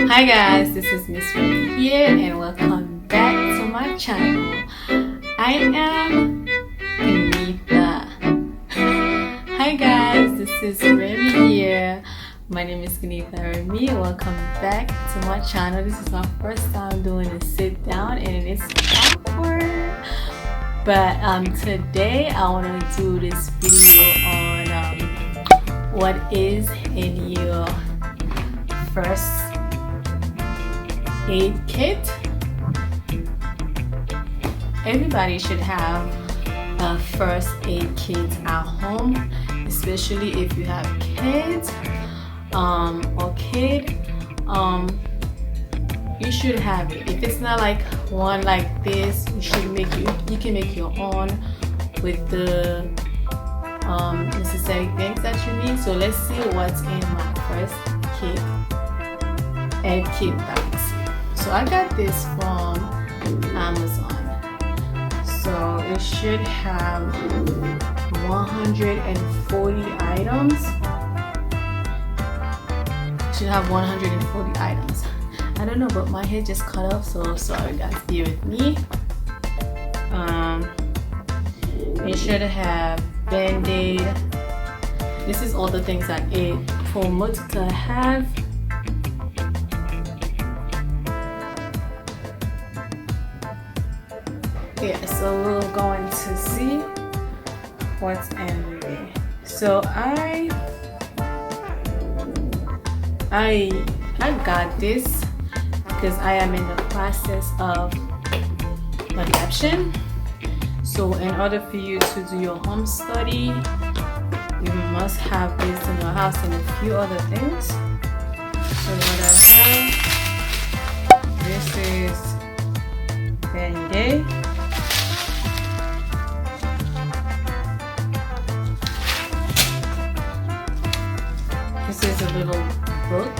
Hi guys, this is Miss Remy here and welcome back to my channel. I am Kenitha. Hi guys, this is Remy here. My name is Kenitha Remy. Welcome back to my channel. This is my first time doing a sit down and it's awkward. But today I want to do this video on what is in your first aid kit. Everybody should have a first aid kit at home, especially if you have kids or kid. You should have it. If it's not like one like this, you can make your own with the necessary things that you need. So let's see what's in my first aid kit box. So I got this from Amazon. So it should have 140 items. It should have 140 items. I don't know, but my hair just cut off, so sorry guys, bear with me. It should have band-aid. This is all the things that it promotes to have. Yeah, so we're going to see what's in there. So I got this because I am in the process of adoption. So in order for you to do your home study, you must have this in your house and a few other things. So what I have, this is Band-Aid. This is a little book.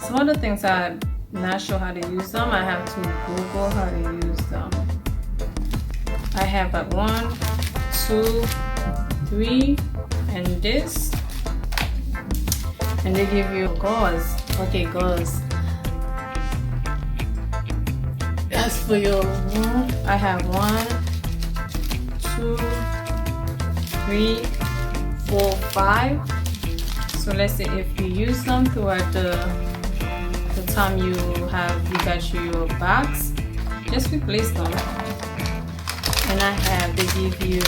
Some of the things I'm not sure how to use them, I have to Google how to use them. I have like 1, 2, 3, and this. And they give you gauze. Okay, gauze. That's for your wound. I have 1, 2, 3, 4, 5. So let's say if you use them throughout the time you got your box, just replace them. And they give you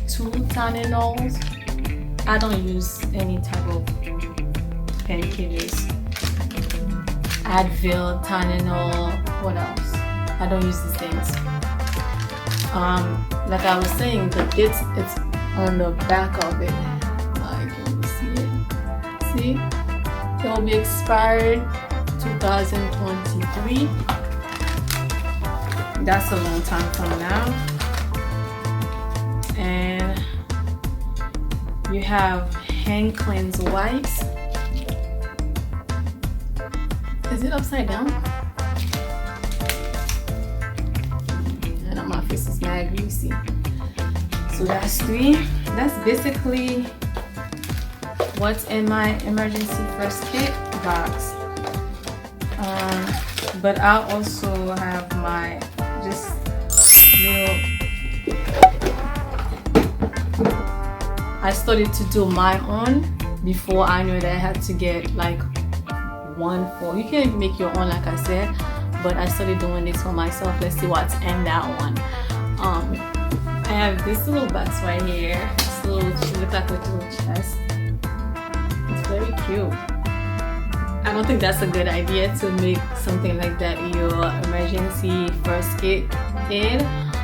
2 Tylenols. I don't use any type of painkillers. Advil, Tylenol, what else? I don't use these things. Like I was saying, it's on the back of it. Can you see it? See? It will be expired 2023. That's a long time from now. And you have hand cleanse wipes. Is it upside down? And my face is mad greasy. So that's 3. That's basically what's in my emergency first kit box. But I also have my just little. I started to do my own before I knew that I had to get like one for. You can make your own, like I said, but I started doing this for myself. Let's see what's in that one. I have this little box right here. This little, it looks like a little chest. It's very cute. I don't think that's a good idea to make something like that your emergency first aid kit,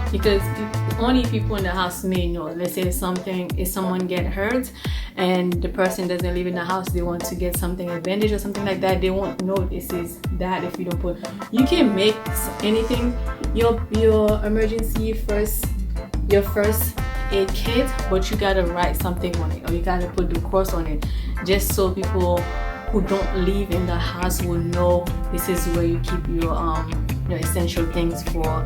because only people in the house may know. Let's say if someone get hurt and the person doesn't live in the house, they want to get something, a bandage or something like that, they won't know this is that if you don't put. You can make anything your emergency first aid kit, but you gotta write something on it, or you gotta put the cross on it, just so people who don't live in the house will know this is where you keep your essential things for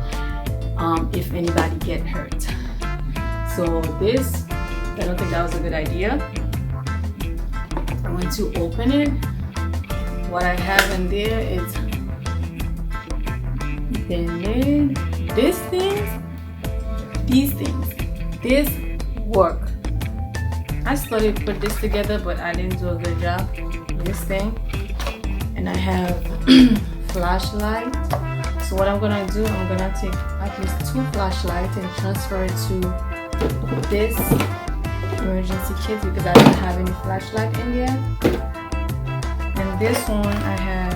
if anybody get hurt. So this, I don't think that was a good idea. I'm going to open it. What I have in there is these things, this work. I started to put this together, but I didn't do a good job. This thing, and I have flashlight. So what I'm gonna do, I'm gonna take at least 2 flashlights and transfer it to this emergency kit, because I don't have any flashlight in there. And this one I have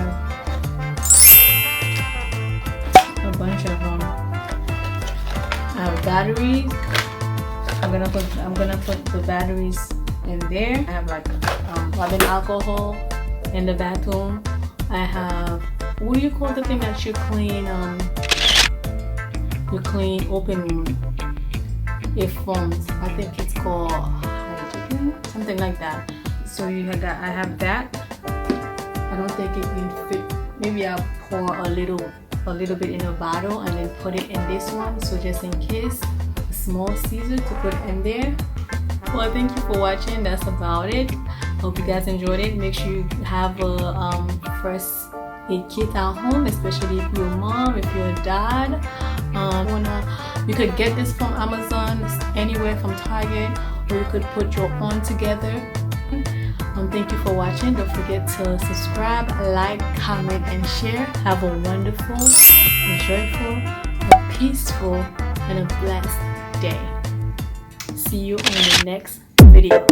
a bunch of I have batteries. I'm gonna put the batteries in there. I have like rubbing alcohol in the bathroom. I have, what do you call the thing that you clean open your phones? I think it's called something like that. So you have that. I have that. I don't think it will fit. Maybe I'll pour a little bit in a bottle and then put it in this one, so just in case. A small Caesar to put in there. Well, thank you for watching. That's about it. Hope you guys enjoyed it. Make sure you have a first aid kit at home, especially if you're a mom, if you're a dad. You could get this from Amazon, anywhere from Target, or you could put your own together. Thank you for watching. Don't forget to subscribe, like, comment, and share. Have a wonderful, enjoyable, a peaceful, and a blessed day. See you in the next video.